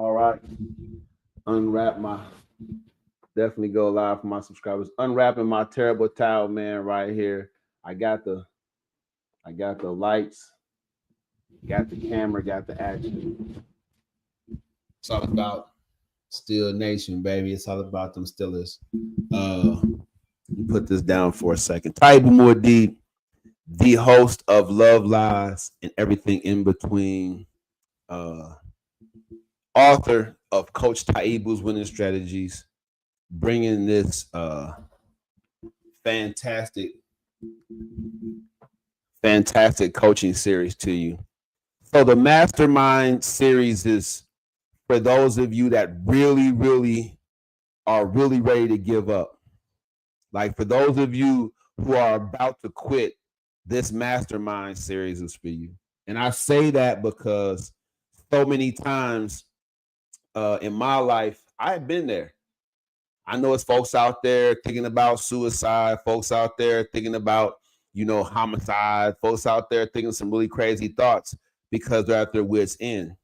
All right. Unwrap my, definitely go live for my subscribers. Unwrapping my terrible towel, man, right here. I got the lights, got the camera, got the action. It's all about Still Nation, baby. It's all about them Steelers. Put this down for a second. Taibu Mu'addib, the host of Love Lies and Everything in Between. Author of Coach Taibu's Winning Strategies, bringing this fantastic coaching series to you. So the Mastermind series is for those of you that really are really ready to give up. Like for those of you who are about to quit, this Mastermind series is for you. And I say that because so many times in my life, I've been there. I know it's folks out there thinking about suicide, folks out there thinking about, homicide, folks out there thinking some really crazy thoughts because they're at their wits' end.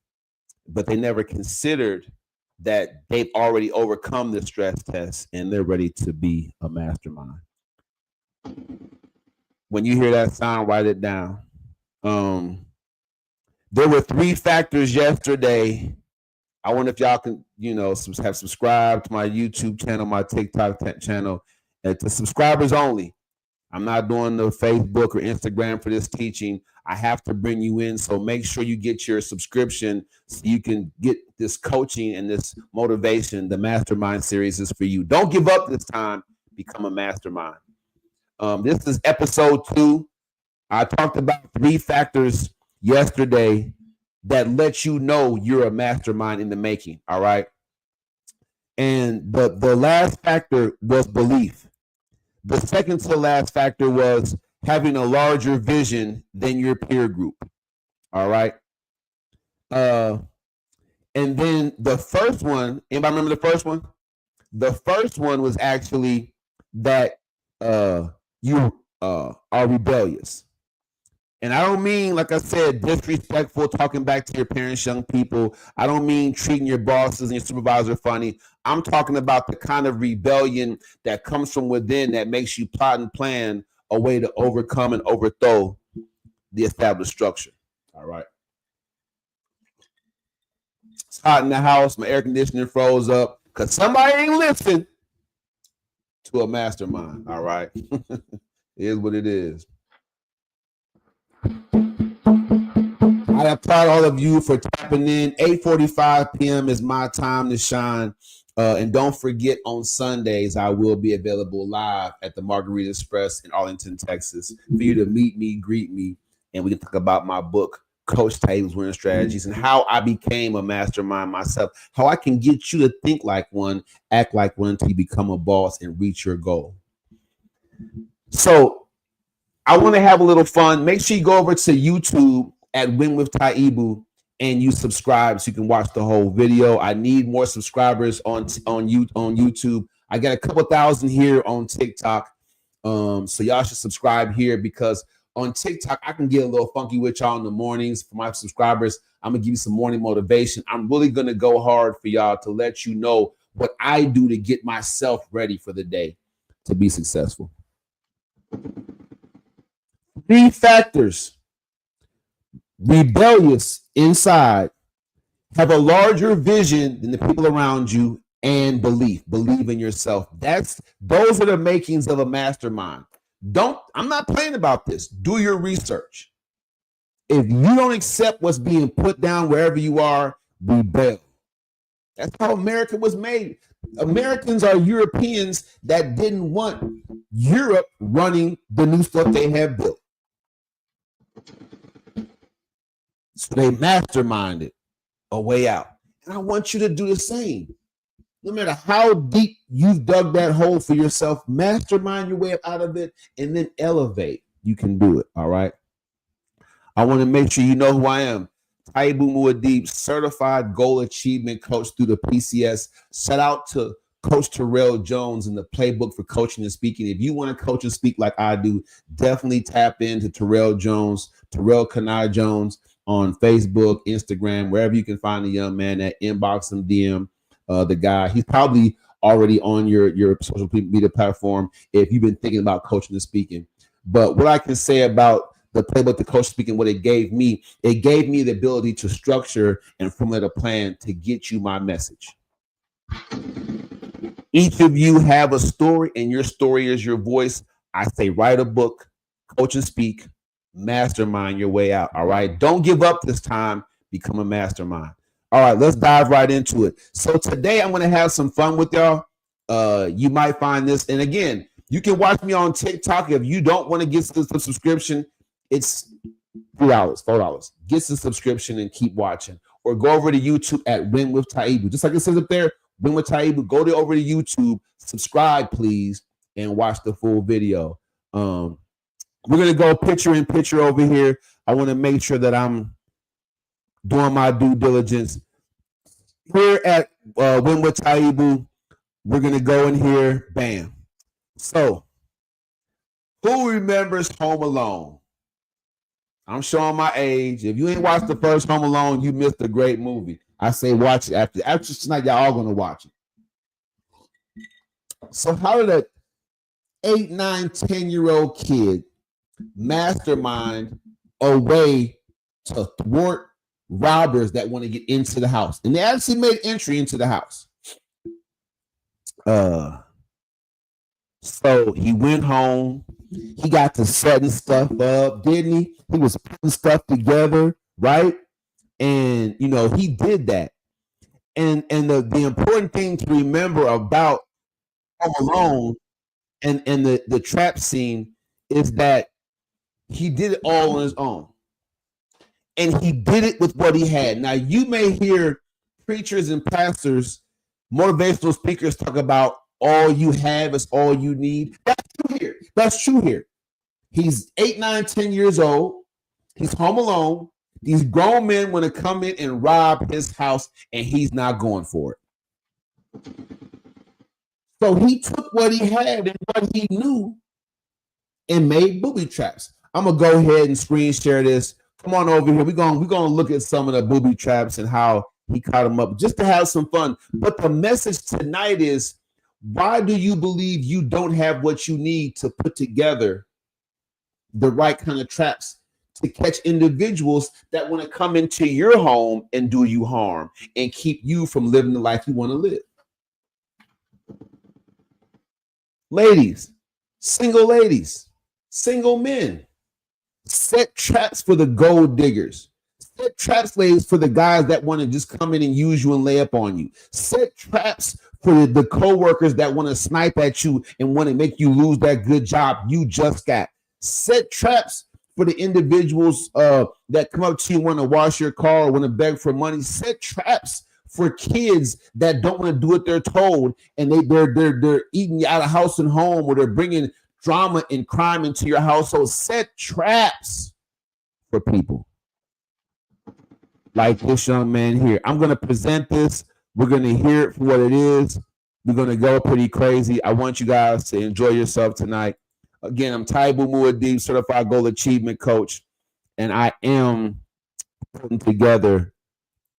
But they never considered that they've already overcome the stress test and they're ready to be a mastermind. When you hear that sound, write it down. There were 3 factors yesterday. I wonder if y'all can, have subscribed to my YouTube channel, my TikTok channel, and to subscribers only. I'm not doing the Facebook or Instagram for this teaching. I have to bring you in, so make sure you get your subscription so you can get this coaching and this motivation. The Mastermind series is for you. Don't give up this time. Become a mastermind. This is episode 2. I talked about 3 factors yesterday that lets you know you're a mastermind in the making, all right? And the last factor was belief. The second to the last factor was having a larger vision than your peer group, all right? And then the first one, anybody remember the first one? The first one was actually that you are rebellious. And I don't mean, like I said, disrespectful, talking back to your parents, young people. I don't mean treating your bosses and your supervisor funny. I'm talking about the kind of rebellion that comes from within that makes you plot and plan a way to overcome and overthrow the established structure. All right. It's hot in the house. My air conditioning froze up because somebody ain't listening to a mastermind. All right. It is what it is. I applaud all of you for tapping in. 8:45 p.m. is my time to shine. And don't forget, on Sundays, I will be available live at the Margarita Xpress in Arlington, Texas, for you to meet me, greet me, and we can talk about my book, Coach Taibu's Winning Strategies, and how I became a mastermind myself, how I can get you to think like one, act like one until you become a boss and reach your goal. So I want to have a little fun. Make sure you go over to YouTube at Win with Taibu and you subscribe so you can watch the whole video. I need more subscribers on YouTube. I got a couple thousand here on TikTok. So y'all should subscribe here because on TikTok, I can get a little funky with y'all in the mornings. For my subscribers, I'm going to give you some morning motivation. I'm really going to go hard for y'all to let you know what I do to get myself ready for the day to be successful. 3 factors. Rebellious inside, have a larger vision than the people around you, and believe in yourself. Those are the makings of a mastermind. I'm not playing about this. Do your research. If you don't accept what's being put down wherever you are, rebel. That's how America was made. Americans are Europeans that didn't want Europe running the new stuff they have built. So they masterminded a way out. And I want you to do the same. No matter how deep you've dug that hole for yourself, mastermind your way out of it and then elevate. You can do it, all right? I want to make sure you know who I am. Taibu Mu'addib, certified goal achievement coach through the PCS. Shout out to Coach Terrell Jones in the playbook for coaching and speaking. If you want to coach and speak like I do, definitely tap into Terrell Jones, Terrell Kanai Jones. on Facebook, Instagram, wherever you can find the young man at. Inbox him, DM the guy. He's probably already on your social media platform if you've been thinking about coaching and speaking. But what I can say about the playbook, the coach speaking, what it gave me the ability to structure and formulate a plan to get you my message. Each of you have a story, and your story is your voice. I say write a book, coach and speak, mastermind your way out. All right. Don't give up this time. Become a mastermind. All right, let's dive right into it. So today I'm going to have some fun with y'all. You might find this, and again, you can watch me on TikTok. If you don't want to get the subscription, it's $3, $4. Get the subscription and keep watching. Or go over to YouTube at Win with Taibu. Just like it says up there, Win with Taibu. Go over to YouTube, subscribe, please, and watch the full video. We're going to go picture in picture over here. I want to make sure that I'm doing my due diligence. Here at Win with Taibu, we're going to go in here. Bam. So, who remembers Home Alone? I'm showing my age. If you ain't watched the first Home Alone, you missed a great movie. I say watch it after tonight. Y'all all going to watch it. So how did a 8, 9, 10-year-old kid mastermind a way to thwart robbers that want to get into the house? And they actually made entry into the house. So he went home. He got to setting stuff up, didn't he? He was putting stuff together, right? And he did that. And the important thing to remember about Home Alone and the trap scene is that he did it all on his own. And he did it with what he had. Now, you may hear preachers and pastors, motivational speakers talk about all you have is all you need. That's true here. He's 8, 9, 10 years old. He's home alone. These grown men want to come in and rob his house, and he's not going for it. So he took what he had and what he knew and made booby traps. I'm going to go ahead and screen share this. Come on over here. We're going to look at some of the booby traps and how he caught them up just to have some fun. But the message tonight is, why do you believe you don't have what you need to put together the right kind of traps to catch individuals that want to come into your home and do you harm and keep you from living the life you want to live? Ladies, single men, set traps for the gold diggers. Set traps, ladies, for the guys that want to just come in and use you and lay up on you. Set traps for the co-workers that want to snipe at you and want to make you lose that good job you just got. Set traps for the individuals that come up to you, want to wash your car or want to beg for money. Set traps for kids that don't want to do what they're told, and they're eating you out of house and home, or they're bringing drama and crime into your household. Set traps for people like this young man here. I'm going to present this. We're going to hear it for what it is. We're going to go pretty crazy. I want you guys to enjoy yourself tonight. Again, I'm Taibu Mu'addib, certified goal achievement coach, and I am putting together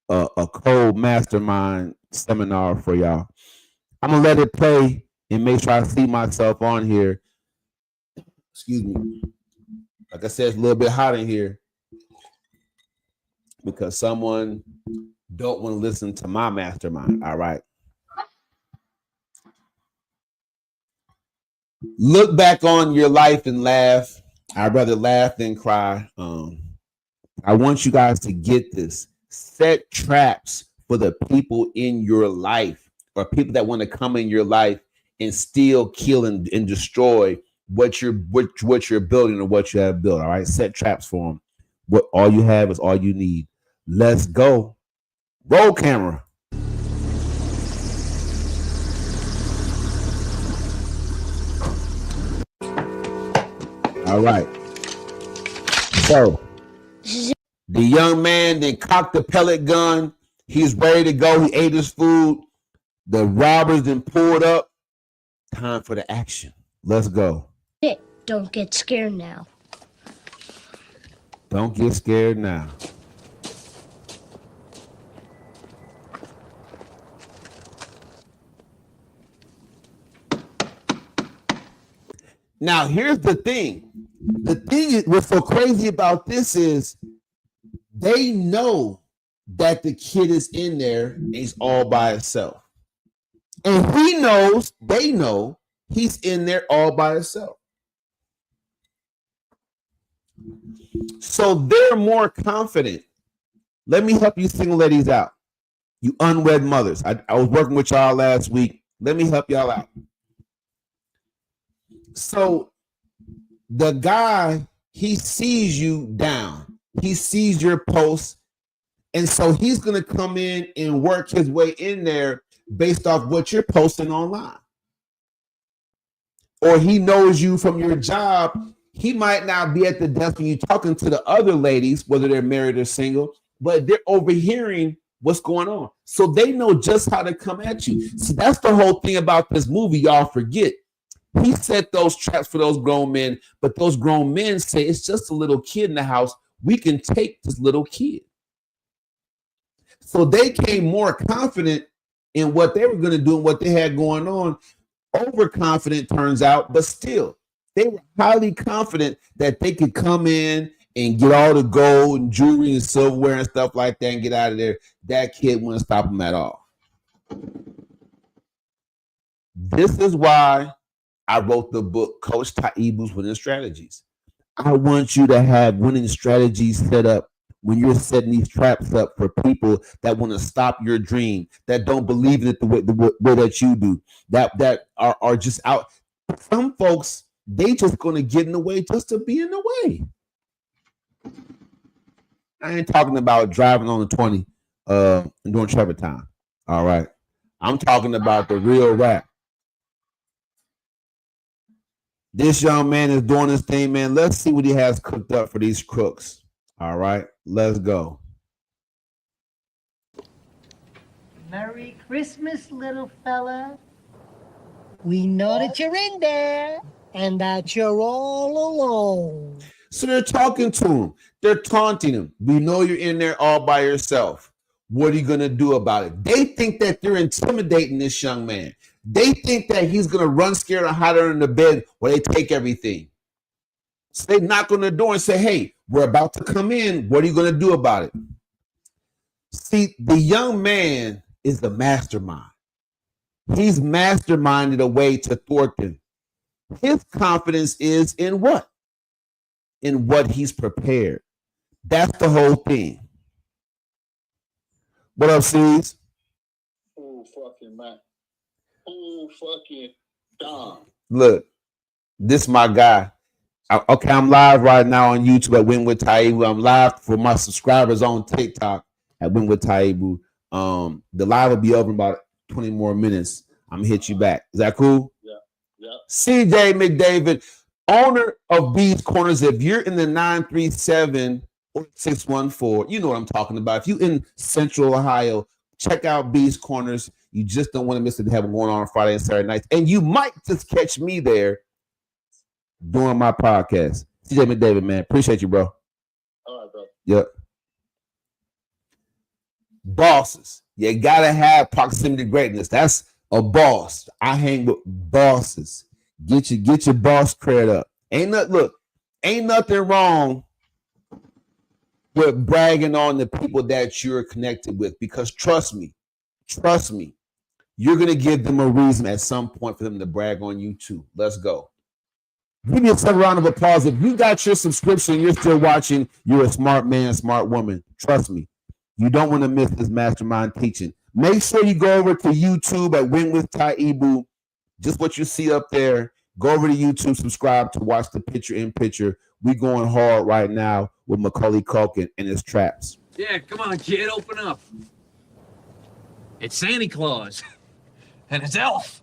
a code mastermind seminar for y'all. I'm going to let it play and make sure I see myself on here. Excuse me. Like I said, it's a little bit hot in here because someone don't want to listen to my mastermind. All right. Look back on your life and laugh. I'd rather laugh than cry. I want you guys to get this. Set traps for the people in your life, or people that want to come in your life and steal, kill, and destroy what you're building or what you have built. All right. Set traps for them. What all you have is all you need. Let's go. Roll camera. All right. So the young man then cocked the pellet gun. He's ready to go. He ate his food. The robbers then pulled up. Time for the action. Let's go. Don't get scared now. Don't get scared now. Now, here's the thing. The thing is, what's so crazy about this is they know that the kid is in there and he's all by himself. And they know he's in there all by himself. So they're more confident. Let me help you single ladies out. You unwed mothers. I was working with y'all last week. Let me help y'all out. So the guy, he sees you down. He sees your posts. And so he's going to come in and work his way in there based off what you're posting online. Or he knows you from your job. He might not be at the desk when you're talking to the other ladies, whether they're married or single, but they're overhearing what's going on. So they know just how to come at you. See, that's the whole thing about this movie. Y'all forget. He set those traps for those grown men, but those grown men say it's just a little kid in the house. We can take this little kid. So they came more confident in what they were going to do and what they had going on. Overconfident, turns out, but still, they were highly confident that they could come in and get all the gold and jewelry and silverware and stuff like that and get out of there. That kid wouldn't stop them at all. This is why I wrote the book, Coach Taibu's Winning Strategies. I want you to have winning strategies set up when you're setting these traps up for people that want to stop your dream, that don't believe in it the way that you do, that are just out. Some folks, they just going to get in the way just to be in the way. I ain't talking about driving on the 20 and doing traffic time. All right. I'm talking about the real rap. This young man is doing this thing, man. Let's see what he has cooked up for these crooks. All right, let's go. Merry Christmas, little fella. We know that you're in there and that you're all alone. So they're talking to him. They're taunting him. We know you're in there all by yourself. What are you going to do about it? They think that they're intimidating this young man. They think that he's going to run scared and hide under the bed where they take everything. So they knock on the door and say, hey, we're about to come in. What are you going to do about it? See, the young man is the mastermind. He's masterminded a way to thwart them. His confidence is in what? In what he's prepared. That's the whole thing. What up, C's? Oh, fucking man. Oh, fucking Dom. Look, this is my guy. Okay, I'm live right now on YouTube at Win with Taibu. I'm live for my subscribers on TikTok at Win with Taibu. The live will be over in about 20 more minutes. I'm gonna hit you back. Is that cool? Yeah. CJ McDavid, owner of Bees Corners. If you're in the 937 or 614, you know what I'm talking about. If you in Central Ohio, check out Bees Corners. You just don't want to miss it. They have going on Friday and Saturday nights, and you might just catch me there doing my podcast. CJ McDavid, man. Appreciate you, bro. All right, bro. Yep. Bosses. You gotta have proximity to greatness. That's a boss. I hang with bosses. Get your boss credit up. Ain't nothing wrong with bragging on the people that you're connected with, because trust me, you're gonna give them a reason at some point for them to brag on you too. Let's go. Give yourself a round of applause. If you got your subscription, you're still watching, you're a smart man, smart woman. Trust me, you don't want to miss this mastermind teaching. Make sure you go over to YouTube at Win with Taibu. Just what you see up there. Go over to YouTube, subscribe to watch the picture in picture. We going hard right now with Macaulay Culkin and his traps. Yeah, come on, kid, open up. It's Santa Claus and it's Elf.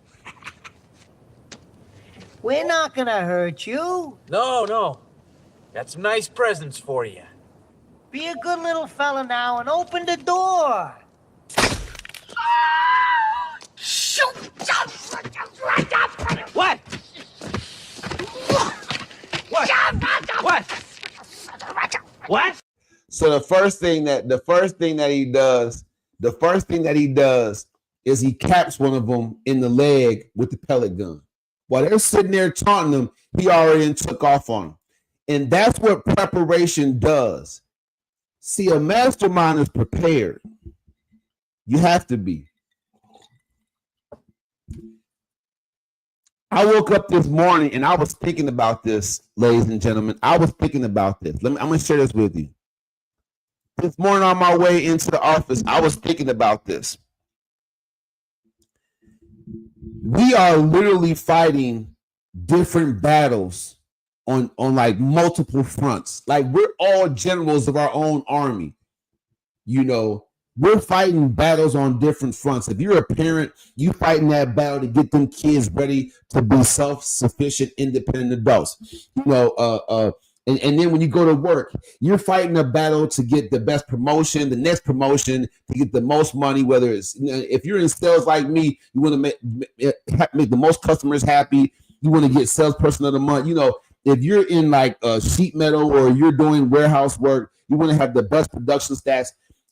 We're not gonna hurt you. No. Got some nice presents for you. Be a good little fella now and open the door. What? What? So the first thing that he does is he caps one of them in the leg with the pellet gun. While they're sitting there taunting them, he already took off on them. And that's what preparation does. See, a mastermind is prepared. You have to be. I woke up this morning and I was thinking about this, ladies and gentlemen. I was thinking about this. I'm going to share this with you. This morning on my way into the office, I was thinking about this. We are literally fighting different battles on like multiple fronts. Like we're all generals of our own army. You know, we're fighting battles on different fronts. If you're a parent, you fighting that battle to get them kids ready to be self-sufficient, independent adults. You know, and then when you go to work, you're fighting a battle to get the best promotion, the next promotion, to get the most money. Whether it's, you know, if you're in sales like me, you want to make the most customers happy. You want to get salesperson of the month. You know, if you're in like sheet metal or you're doing warehouse work, you want to have the best production stats.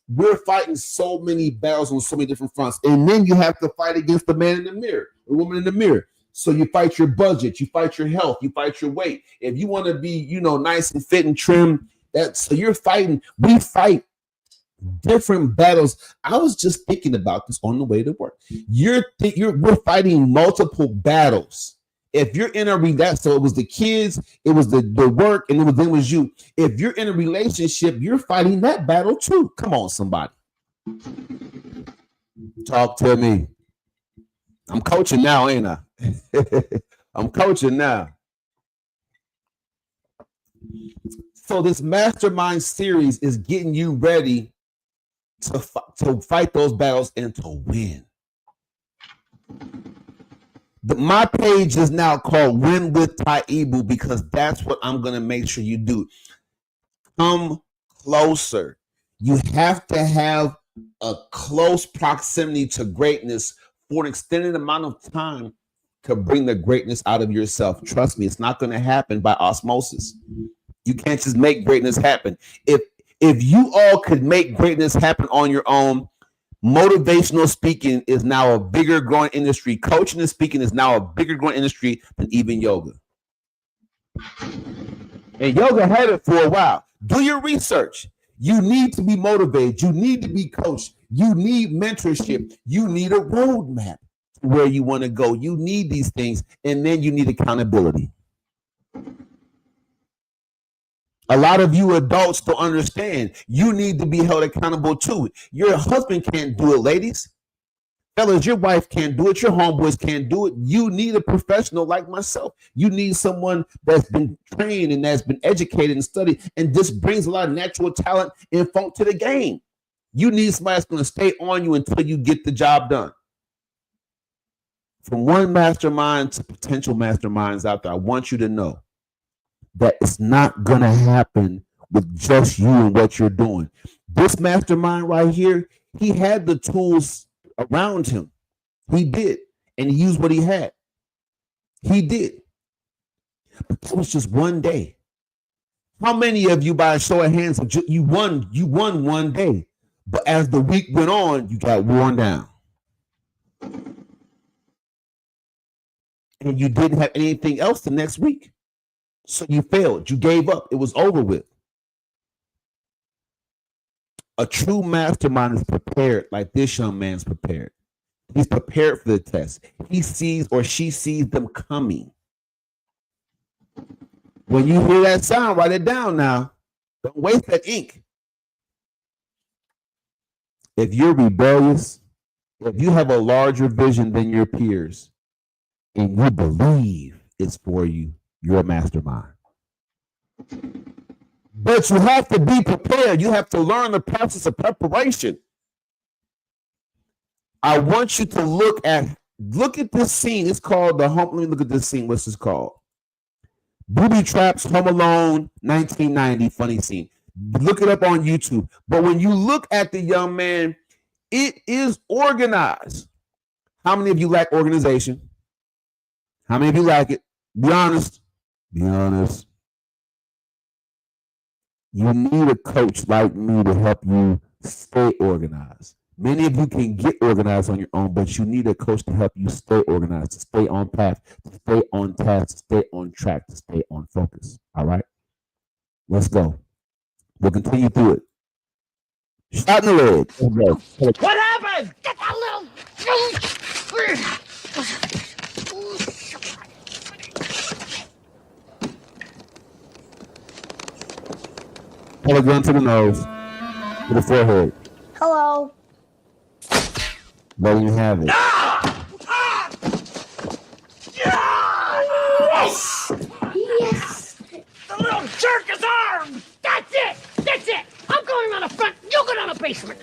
We're fighting so many battles on so many different fronts. And then you have to fight against the man in the mirror, the woman in the mirror. So you fight your budget, you fight your health, you fight your weight. If you want to be, you know, nice and fit and trim, so you're fighting. We fight different battles. I was just thinking about this on the way to work. We're fighting multiple battles. If you're in a so it was the kids, it was the work, and then it was you. If you're in a relationship, you're fighting that battle too. Come on, somebody. Talk to me. I'm coaching now, ain't I? I'm coaching now. So this mastermind series is getting you ready to fight those battles and to win. My page is now called Win with Taibu because that's what I'm going to make sure you do. Come closer. You have to have a close proximity to greatness for an extended amount of time to bring the greatness out of yourself. Trust me, it's not going to happen by osmosis. You can't just make greatness happen. If you all could make greatness happen on your own, motivational speaking is now a bigger growing industry. Coaching and speaking is now a bigger growing industry than even yoga. And yoga had it for a while. Do your research. You need to be motivated. You need to be coached. You need mentorship. You need a roadmap to where you want to go. You need these things. And then you need accountability. A lot of you adults don't understand. You need to be held accountable to it. Your husband can't do it, ladies. Fellas, your wife can't do it. Your homeboys can't do it. You need a professional like myself. You need someone that's been trained and that's been educated and studied, and this brings a lot of natural talent and funk to the game. You need somebody that's going to stay on you until you get the job done. From one mastermind to potential masterminds out there, I want you to know that it's not going to happen with just you and what you're doing. This mastermind right here, he had the tools around him. He did. And he used what he had. He did. But that was just one day. How many of you, by a show of hands, you won one day? But as the week went on, you got worn down. And you didn't have anything else the next week. So you failed. You gave up. It was over with. A true mastermind is prepared like this young man's prepared. He's prepared for the test. He sees or she sees them coming. When you hear that sound, write it down now. Don't waste that ink. If you're rebellious, if you have a larger vision than your peers, and you believe it's for you, you're a mastermind. But you have to be prepared. You have to learn the process of preparation. I want you to look at this scene. It's called the home. Let me look at this scene. What's this called? Booby Traps, Home Alone, 1990. Funny scene. Look it up on YouTube. But when you look at the young man, it is organized. How many of you lack organization? How many of you like it? Be honest. Be honest. You need a coach like me to help you stay organized. Many of you can get organized on your own, but you need a coach to help you stay organized, to stay on path, to stay on task, to stay on track, to stay on focus. All right? Let's go. We'll continue through it. Shot in the leg. Let's go. What happened? Get that little... Pull a gun to the nose, to the forehead. Hello. There you have it. Yes! Yes! The little jerk is armed! That's it! That's it! I'm going on the front, you go down the basement!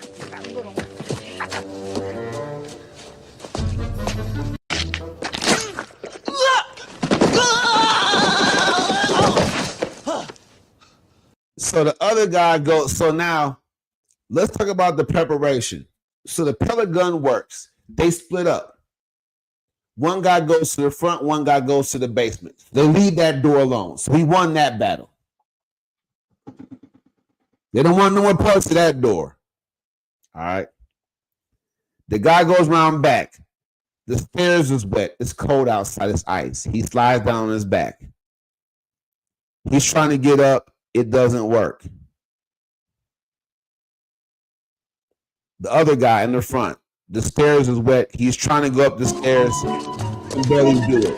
So the other guy goes, so now let's talk about the preparation. So the pellet gun works. They split up. One guy goes to the front, one guy goes to the basement. They leave that door alone. So he won that battle. They don't want no more parts to that door. All right. The guy goes around back. The stairs is wet. It's cold outside. It's ice. He slides down on his back. He's trying to get up. It doesn't work. The other guy in the front, the stairs is wet. He's trying to go up the stairs and barely do it.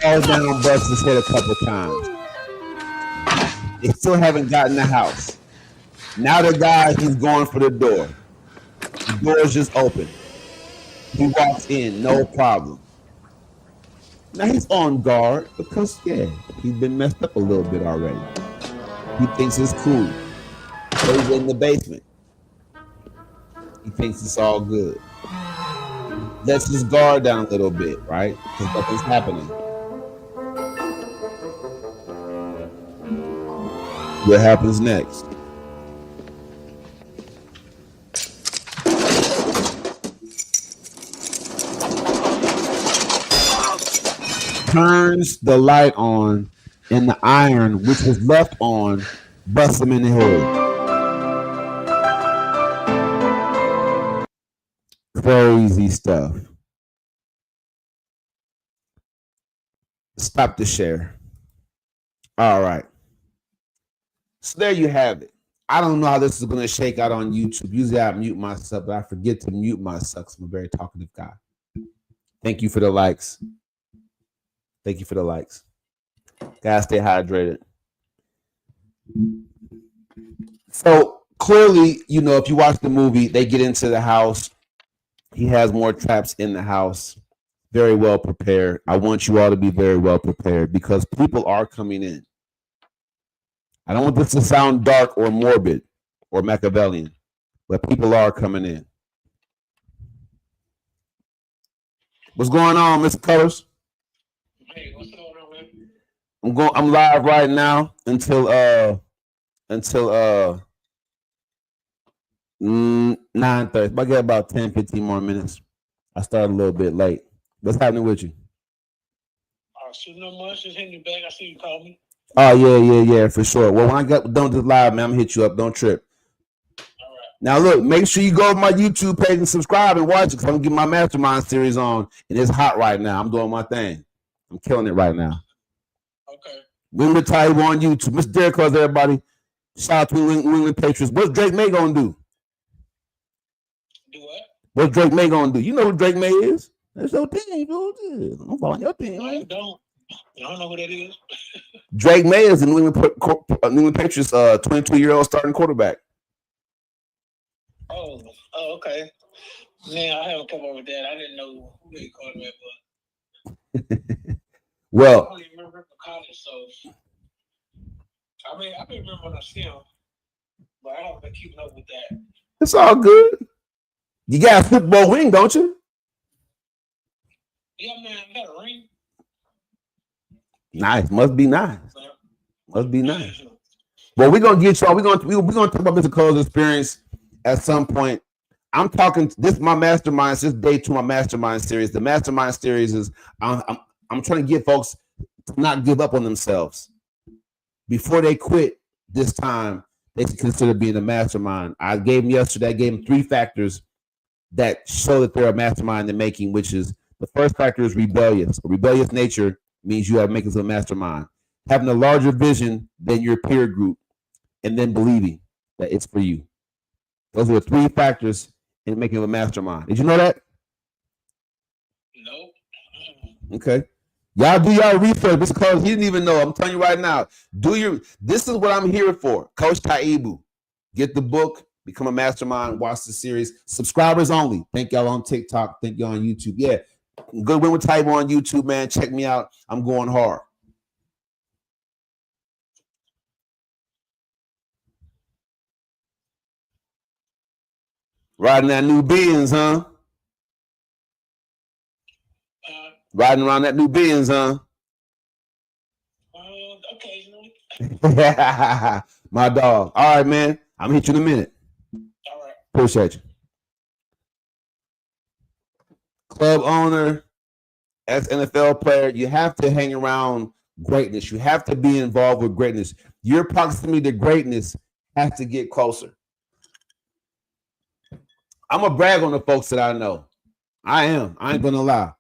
Falls down, busts his head a couple times. They still haven't gotten the house. Now the guy, he's going for the door. The door is just open. He walks in, no problem. Now he's on guard because, yeah, he's been messed up a little bit already. He thinks it's cool. So he's in the basement. He thinks it's all good. Lets his guard down a little bit, right? Because nothing's happening. What happens next? Turns the light on, and the iron, which was left on, busts him in the head. Crazy stuff. Stop the share. All right. So there you have it. I don't know how this is going to shake out on YouTube. Usually I mute myself, but I forget to mute myself because I'm a very talkative guy. Thank you for the likes. Thank you for the likes. Guys, stay hydrated. So clearly, you know, if you watch the movie, they get into the house. He has more traps in the house. Very well prepared. I want you all to be very well prepared because people are coming in. I don't want this to sound dark or morbid or Machiavellian, but people are coming in. What's going on, Mr. Colors? Hey, what's going on, man? I'm live right now until 9:30. I get about 10, 15 more minutes. I started a little bit late. What's happening with you? So no much. Just hitting you back. I see you called me. Oh, yeah, for sure. Well, when I get done with this live, man, I'm gonna hit you up. Don't trip. All right. Now, look, make sure you go to my YouTube page and subscribe and watch it because I'm gonna get my mastermind series on, and it's hot right now. I'm doing my thing. I'm killing it right now. Okay. Women Taibu on YouTube. Mr. Derek calls everybody. Shout out to New England Patriots. What's Drake May gonna do? Do what? What's Drake May gonna do? You know who Drake May is? That's your team, dude. I'm following your team. No, Right? I don't know who that is. Drake May is the New England Patriots 22-year-old starting quarterback. Oh, okay. Man, I haven't come up with that. I didn't know who they called me, but Well, I don't even remember from college. So, I mean, I can remember when I see him, but I haven't been keeping up with that. it's all good. You got a Super Bowl ring, don't you? Yeah, man, I got a ring. Nice. Must be nice. Must be nice. Well, we're gonna get y'all. We're gonna talk about Mr. Cole's experience at some point. I'm talking. This is my mastermind. This is day 2 of my mastermind series. The mastermind series is I'm trying to get folks to not give up on themselves before they quit. This time they should consider being a mastermind. I gave them yesterday, I gave them 3 factors that show that they're a mastermind in the making, which is the first factor is rebellious. A rebellious nature means you have makers of a mastermind. Having a larger vision than your peer group, and then believing that it's for you. Those are the 3 factors in making a mastermind. Did you know that? Nope. Okay. Y'all do y'all research because he didn't even know. I'm telling you right now. This is what I'm here for. Coach Taibu. Get the book, become a mastermind, watch the series. Subscribers only. Thank y'all on TikTok. Thank y'all on YouTube. Yeah. Good win with Taibu on YouTube, man. Check me out. I'm going hard. Riding that new Benz, huh? Riding around that new Benz, huh? Occasionally. My dog. All right, man. I'm gonna hit you in a minute. All right. Appreciate you. Club owner, ex-NFL player, you have to hang around greatness. You have to be involved with greatness. Your proximity to greatness has to get closer. I'm gonna brag on the folks that I know. I am. I ain't gonna lie.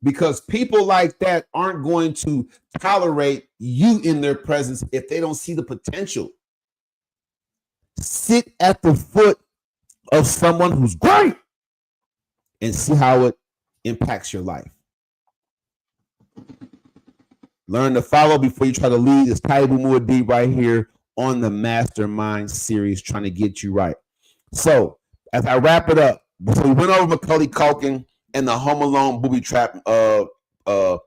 Because people like that aren't going to tolerate you in their presence if they don't see the potential. Sit at the foot of someone who's great and see how it impacts your life. Learn to follow before you try to lead. It's Taibu Mu'addib right here on the Mastermind series, trying to get you right. So, as I wrap it up, so we went over Macaulay Culkin and the Home Alone booby trap YouTube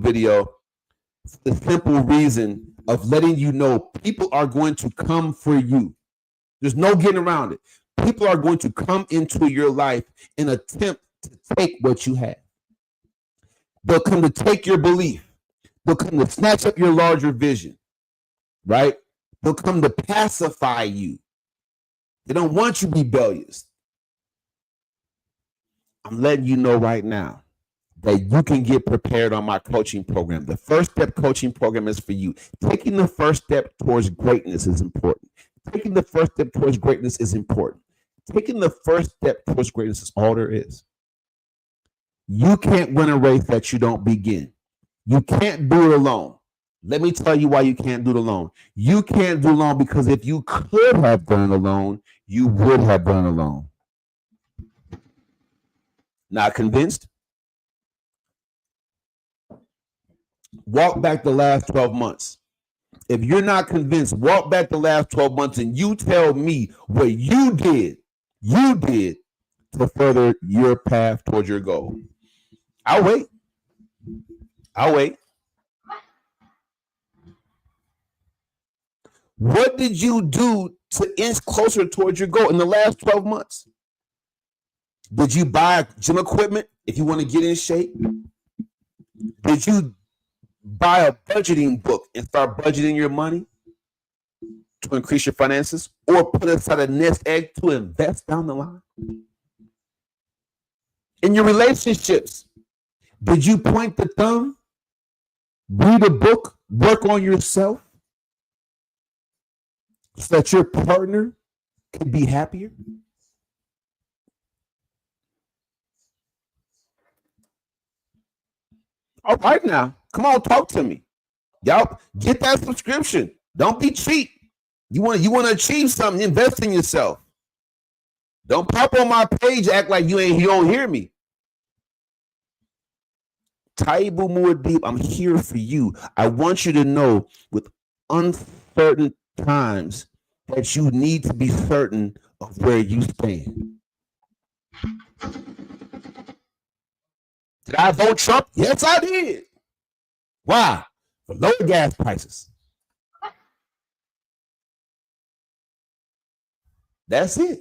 video. The simple reason of letting you know people are going to come for you. There's no getting around it. People are going to come into your life and attempt to take what you have. They'll come to take your belief. They'll come to snatch up your larger vision, right? They'll come to pacify you. They don't want you rebellious. I'm letting you know right now that you can get prepared on my coaching program. The First Step coaching program is for you. Taking the first step towards greatness is important. Taking the first step towards greatness is important. Taking the first step towards greatness is all there is. You can't win a race that you don't begin. You can't do it alone. Let me tell you why you can't do it alone. You can't do it alone because if you could have done it alone, you would have done it alone. Not convinced? Walk back the last 12 months. If you're not convinced, walk back the last 12 months and you tell me what you did to further your path towards your goal. I'll wait. What did you do to inch closer towards your goal in the last 12 months? Did you buy gym equipment if you want to get in shape? Did you buy a budgeting book and start budgeting your money to increase your finances, or put aside a nest egg to invest down the line? In your relationships, did you point the thumb, read a book, work on yourself so that your partner can be happier? All right now, come on, talk to me. Y'all get that subscription. Don't be cheap. You want to achieve something, invest in yourself. Don't pop on my page, act like you don't hear me. Taibu Mu'addib, I'm here for you. I want you to know with uncertain times that you need to be certain of where you stand. Did I vote Trump? Yes, I did. Why? For lower gas prices. That's it.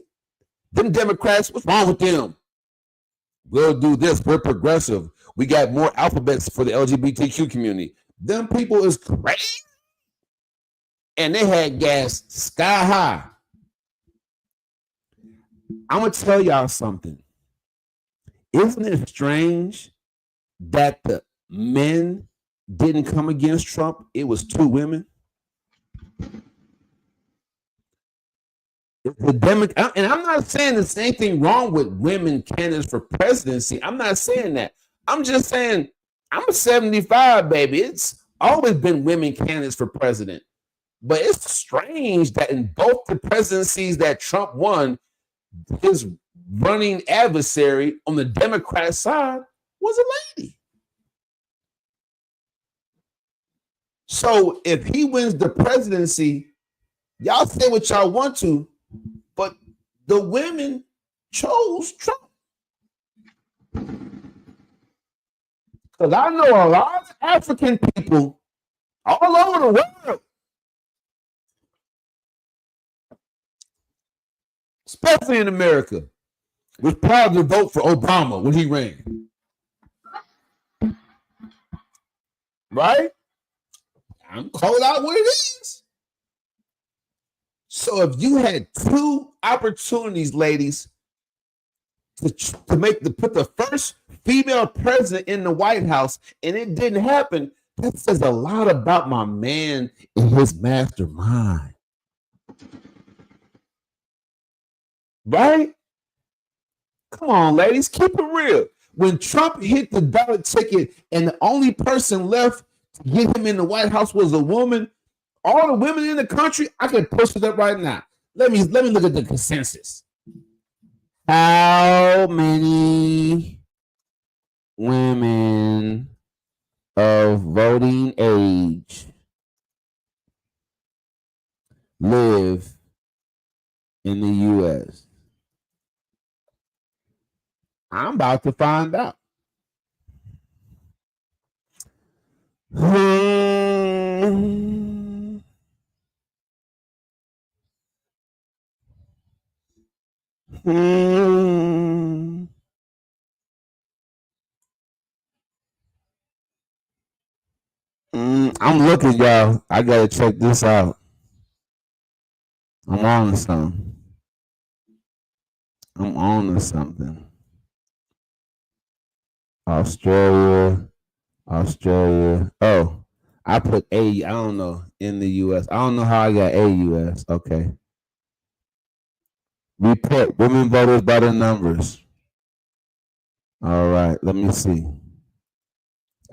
Them Democrats, what's wrong with them? We'll do this. We're progressive. We got more alphabets for the LGBTQ community. Them people is crazy. And they had gas sky high. I'm going to tell y'all something. Isn't it strange that the men didn't come against Trump? It was two women. And I'm not saying there's anything wrong with women candidates for presidency. I'm not saying that. I'm just saying I'm a 75, baby. It's always been women candidates for president. But it's strange that in both the presidencies that Trump won, his running adversary on the Democrat side was a lady. So if he wins the presidency, y'all say what y'all want to, but the women chose Trump. Because I know a lot of African people all over the world, especially in America, was proud to vote for Obama when he ran. Right? I'm calling out what it is. So if you had two opportunities, ladies, to put the first female president in the White House, and it didn't happen, that says a lot about my man and his mastermind. Right? Come on, ladies, keep it real. When Trump hit the ballot ticket and the only person left to get him in the White House was a woman, all the women in the country, I can push it up right now. Let me look at the consensus. How many women of voting age live in the U.S.? I'm about to find out. I'm looking, y'all. I gotta check this out. I'm on to something. Australia. Oh, I put A. I don't know in the U.S. I don't know how I got A.U.S. Okay. Report women voters by the numbers. All right, let me see.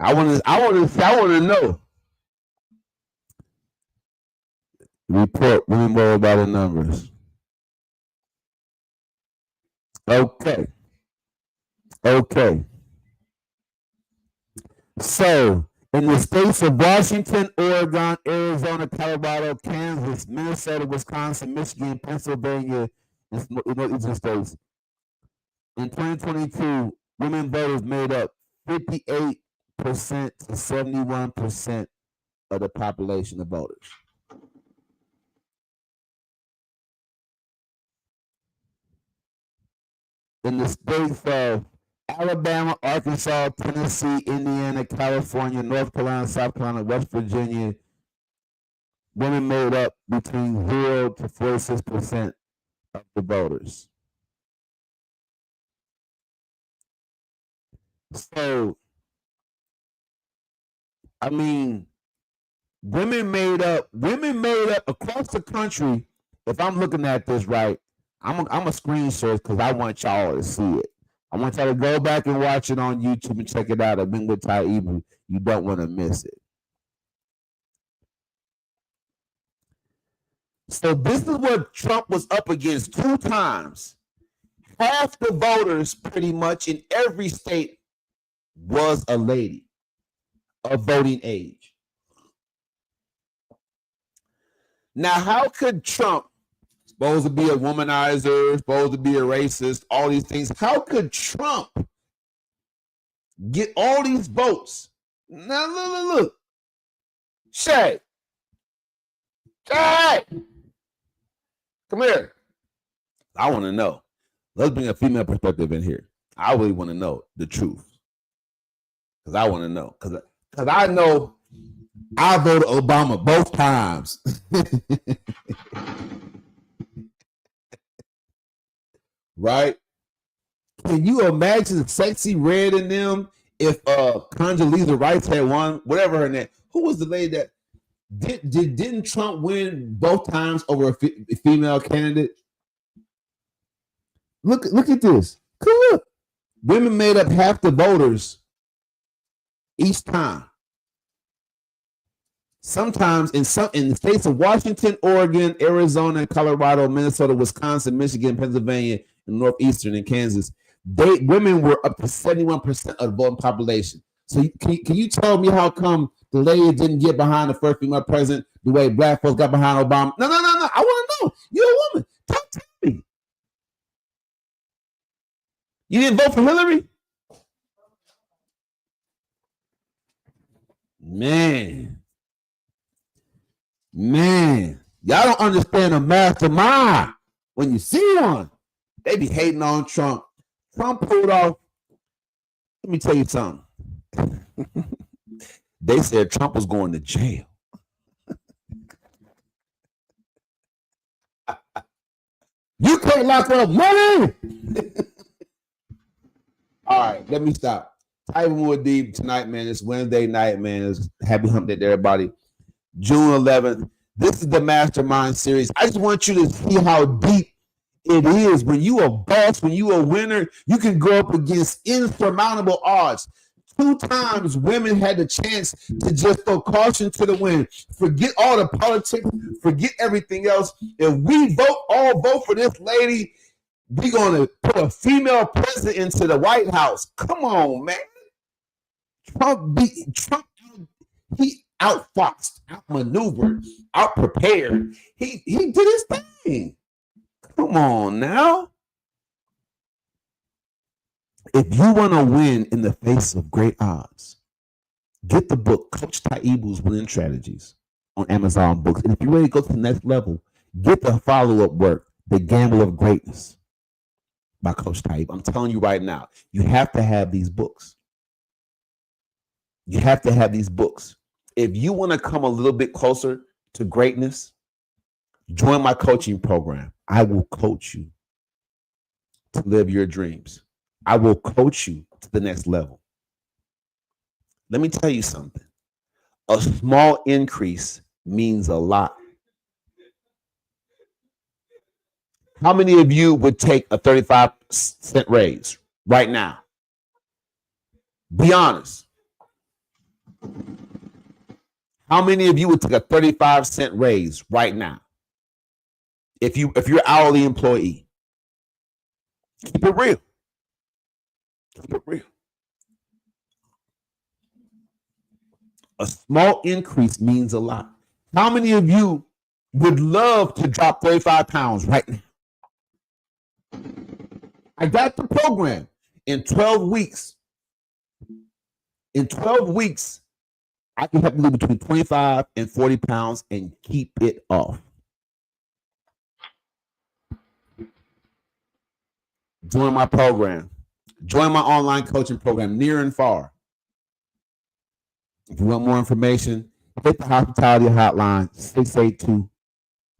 I want to know. Report women voters by the numbers. Okay. So, in the states of Washington, Oregon, Arizona, Colorado, Kansas, Minnesota, Wisconsin, Michigan, Pennsylvania, and northeastern states, in 2022, women voters made up 58% to 71% of the population of voters. In the states of Alabama, Arkansas, Tennessee, Indiana, California, North Carolina, South Carolina, West Virginia, women made up between 0 to 46% of the voters. So, I mean, women made up across the country. If I'm looking at this right, I'm a screenshot because I want y'all to see it. I want y'all to go back and watch it on YouTube and check it out. I've been with Taibu. You don't want to miss it. So this is what Trump was up against 2 times. Half the voters pretty much in every state was a lady of voting age. Now, how could Trump, supposed to be a womanizer, supposed to be a racist, all these things, how could Trump get all these votes? Now, look. Shay, come here. I want to know. Let's bring a female perspective in here. I really want to know the truth. Because I want to know. Because I know I voted Obama both times. Right? Can you imagine Sexy Red in them if Condoleezza Rice had won, whatever her name? Who was the lady that didn't Trump win both times over a female candidate? Look at this. Look. Women made up half the voters each time. Sometimes in the states of Washington, Oregon, Arizona, Colorado, Minnesota, Wisconsin, Michigan, Pennsylvania, and Northeastern and Kansas, women were up to 71% of the voting population. So can you tell me how come the lady didn't get behind the first female president the way black folks got behind Obama? No. I want to know. You're a woman. Talk to me. You didn't vote for Hillary? Man, y'all don't understand a mastermind when you see one. They be hating on Trump. Trump pulled off. Let me tell you something. They said Trump was going to jail. You can't lock up money. All right, let me stop. Taibu Mu'addib tonight, man. It's Wednesday night, man. It's happy hump day to everybody. June 11th. This is the Mastermind series. I just want you to see how deep it is. When you a boss, when you a winner, you can go up against insurmountable odds. 2 times women had the chance to just throw caution to the wind. Forget all the politics. Forget everything else. If we all vote for this lady, we're going to put a female president into the White House. Come on, man. Trump, he outfoxed, outmaneuvered, outprepared. He did his thing. Come on now. If you want to win in the face of great odds, get the book Coach Taibu's Winning Strategies on Amazon Books. And if you're ready to go to the next level, get the follow-up work, The Gamble of Greatness by Coach Taibu. I'm telling you right now, you have to have these books. You have to have these books. If you want to come a little bit closer to greatness, join my coaching program. I will coach you to live your dreams. I will coach you to the next level. Let me tell you something. A small increase means a lot. How many of you would take a 35-cent raise right now? Be honest. How many of you would take a 35-cent raise right now? If you're an hourly employee, keep it real. Keep it real. A small increase means a lot. How many of you would love to drop 35 pounds right now? I got the program in 12 weeks. In 12 weeks, I can help you lose between 25 and 40 pounds and keep it off. Join my program. Join my online coaching program, near and far. If you want more information, hit the hospitality hotline,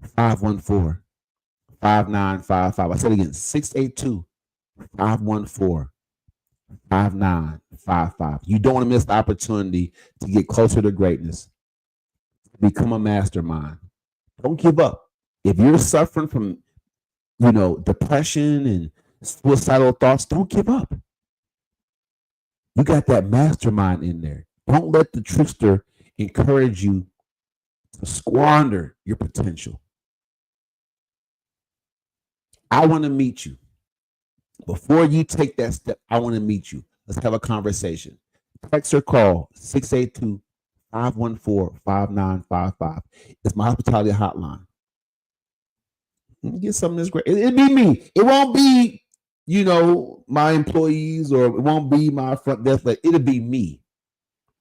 682-514-5955. I said again, 682-514-5955. You don't want to miss the opportunity to get closer to greatness, become a mastermind. Don't give up. If you're suffering from, depression and suicidal thoughts, don't give up. You got that mastermind in there. Don't let the trickster encourage you to squander your potential. I want to meet you. Before you take that step, I want to meet you. Let's have a conversation. Text or call 682-514-5955. It's my hospitality hotline. Get something that's great. It'll be me. It won't be, my employees, or it won't be my front desk. It'll be me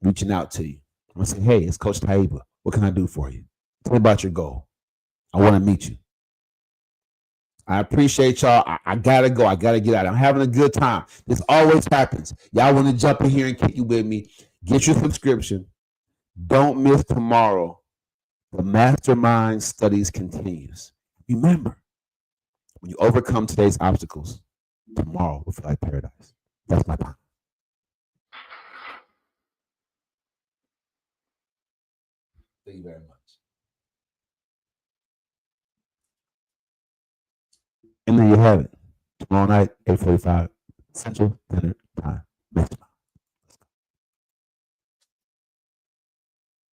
reaching out to you. I'm going to say, hey, it's Coach Taibu. What can I do for you? Tell me about your goal. I want to meet you. I appreciate y'all. I got to go. I got to get out. I'm having a good time. This always happens. Y'all want to jump in here and kick it with me. Get your subscription. Don't miss tomorrow. The Mastermind studies continues. Remember, when you overcome today's obstacles, tomorrow will feel like paradise. That's my time. Thank you very much. And there you have it. tomorrow night, 8:45 Central Standard Time. Mastermind.